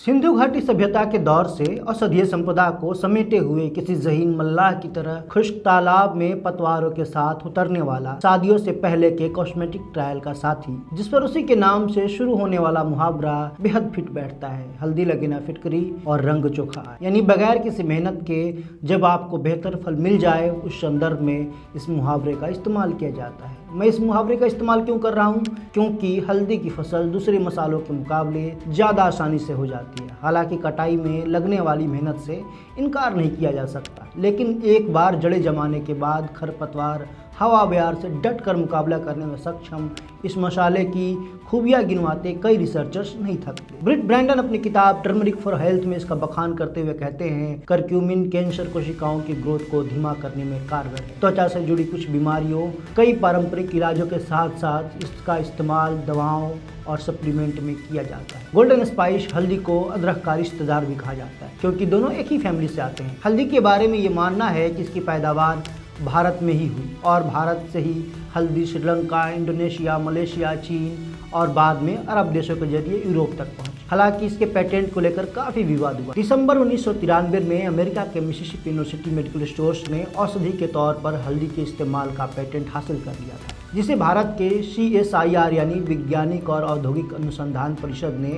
सिंधु घाटी सभ्यता के दौर से औषधीय संपदा को समेटे हुए किसी ज़हीन मल्लाह की तरह खुश्क तालाब में पतवारों के साथ उतरने वाला शादियों से पहले के कॉस्मेटिक ट्रायल का साथी, जिस पर उसी के नाम से शुरू होने वाला मुहावरा बेहद फिट बैठता है। हल्दी लगे ना फिटकरी और रंग चोखा, यानी बगैर किसी मेहनत के जब आपको बेहतर फल मिल जाए, उस संदर्भ में इस मुहावरे का इस्तेमाल किया जाता है। मैं इस मुहावरे का इस्तेमाल क्यों कर रहा हूँ? क्योंकि हल्दी की फसल दूसरे मसालों के मुकाबले ज़्यादा आसानी से हो जाती है। हालांकि कटाई में लगने वाली मेहनत से इनकार नहीं किया जा सकता, लेकिन एक बार जड़े जमाने के बाद खरपतवार हवा बयार से डट कर मुकाबला करने में सक्षम इस मसाले की खूबियाँ गिनवाते कई रिसर्चर्स नहीं थकते। ब्रिट ब्रैंडन अपनी किताब टर्मरिक फॉर हेल्थ में इसका बखान करते हुए कहते हैं, करक्यूमिन कैंसर कोशिकाओं की ग्रोथ को धीमा करने में कारगर है। त्वचा से जुड़ी कुछ बीमारियों, कई पारंपरिक इलाजों के साथ साथ इसका इस्तेमाल दवाओं और सप्लीमेंट में किया जाता है। गोल्डन स्पाइस हल्दी को अदरक का रिश्तेदार भी कहा जाता है, क्योंकि दोनों एक ही फैमिली से आते हैं। हल्दी के बारे में ये मानना है कि इसकी पैदावार भारत में ही हुई और भारत से ही हल्दी श्रीलंका, इंडोनेशिया, मलेशिया, चीन और बाद में अरब देशों के जरिए यूरोप तक पहुंची। हालांकि इसके पेटेंट को लेकर काफ़ी विवाद हुआ। दिसंबर 1993 में अमेरिका के मिसिसिपी यूनिवर्सिटी मेडिकल स्टोर्स ने औषधि के तौर पर हल्दी के इस्तेमाल का पेटेंट हासिल कर लिया था, जिसे भारत के CSIR यानी वैज्ञानिक और औद्योगिक अनुसंधान परिषद ने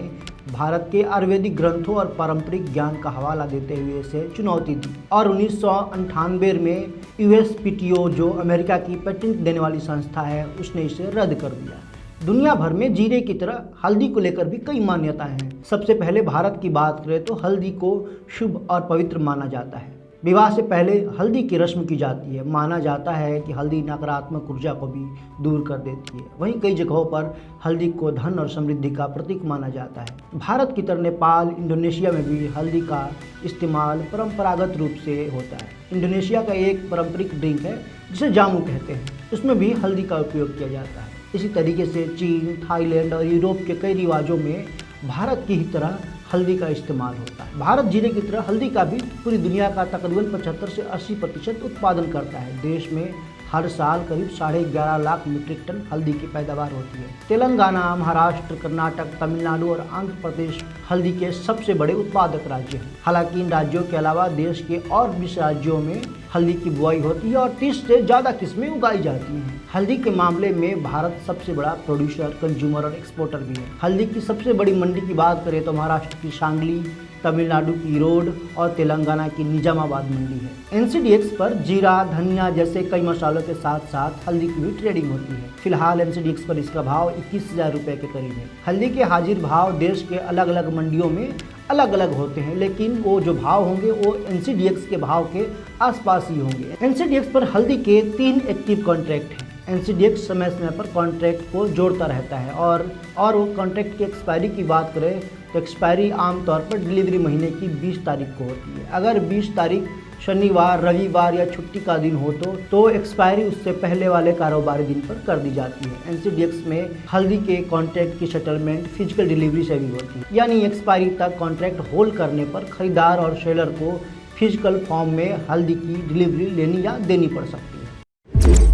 भारत के आयुर्वेदिक ग्रंथों और पारंपरिक ज्ञान का हवाला देते हुए इसे चुनौती दी। और 1998 में USPTO, जो अमेरिका की पेटेंट देने वाली संस्था है, उसने इसे रद्द कर दिया। दुनिया भर में जीरे की तरह हल्दी को लेकर भी कई मान्यताएं हैं। सबसे पहले भारत की बात करें तो हल्दी को शुभ और पवित्र माना जाता है। विवाह से पहले हल्दी की रस्म की जाती है। माना जाता है कि हल्दी नकारात्मक ऊर्जा को भी दूर कर देती है। वहीं कई जगहों पर हल्दी को धन और समृद्धि का प्रतीक माना जाता है। भारत की तरह नेपाल, इंडोनेशिया में भी हल्दी का इस्तेमाल परंपरागत रूप से होता है। इंडोनेशिया का एक पारंपरिक ड्रिंक है जिसे जामू कहते हैं, उसमें भी हल्दी का उपयोग किया जाता है। इसी तरीके से चीन, थाईलैंड और यूरोप के कई रिवाजों में भारत की ही तरह हल्दी का इस्तेमाल होता है। भारत जीरे की तरह हल्दी का भी पूरी दुनिया का तकरीबन 75 से 80% उत्पादन करता है। देश में हर साल करीब 11.5 लाख मीट्रिक टन हल्दी की पैदावार होती है। तेलंगाना, महाराष्ट्र, कर्नाटक, तमिलनाडु और आंध्र प्रदेश हल्दी के सबसे बड़े उत्पादक राज्य हैं। हालांकि इन राज्यों के अलावा देश के और 20 राज्यों में हल्दी की बुआई होती है और 30 से ज़्यादा किस्में उगाई जाती हैं। हल्दी के मामले में भारत सबसे बड़ा प्रोड्यूसर, कंज्यूमर और एक्सपोर्टर भी है। हल्दी की सबसे बड़ी मंडी की बात करें तो महाराष्ट्र की सांगली, तमिलनाडु की ईरोड और तेलंगाना की निजामाबाद मंडी है। NCDEX पर जीरा, धनिया जैसे कई मसालों के साथ साथ हल्दी की भी ट्रेडिंग होती है। फिलहाल NCDEX पर इसका भाव 21,000 रुपये के करीब है। हल्दी के हाजिर भाव देश के अलग अलग मंडियों में अलग अलग होते हैं, लेकिन वो जो भाव होंगे वो NCDEX के भाव के आसपास ही होंगे। NCDEX पर हल्दी के 3 एक्टिव कॉन्ट्रैक्ट हैं। NCDEX समय समय पर कॉन्ट्रैक्ट को जोड़ता रहता है और वो कॉन्ट्रैक्ट की एक्सपायरी की बात करें तो एक्सपायरी आमतौर पर डिलीवरी महीने की 20 तारीख को होती है। अगर 20 तारीख शनिवार, रविवार या छुट्टी का दिन हो तो एक्सपायरी उससे पहले वाले कारोबारी दिन पर कर दी जाती है। NCDEX में हल्दी के कॉन्ट्रैक्ट की सेटलमेंट फिजिकल डिलीवरी से भी होती है, यानी एक्सपायरी तक कॉन्ट्रैक्ट होल्ड करने पर खरीदार और सेलर को फिजिकल फॉर्म में हल्दी की डिलीवरी लेनी या देनी पड़ सकती है।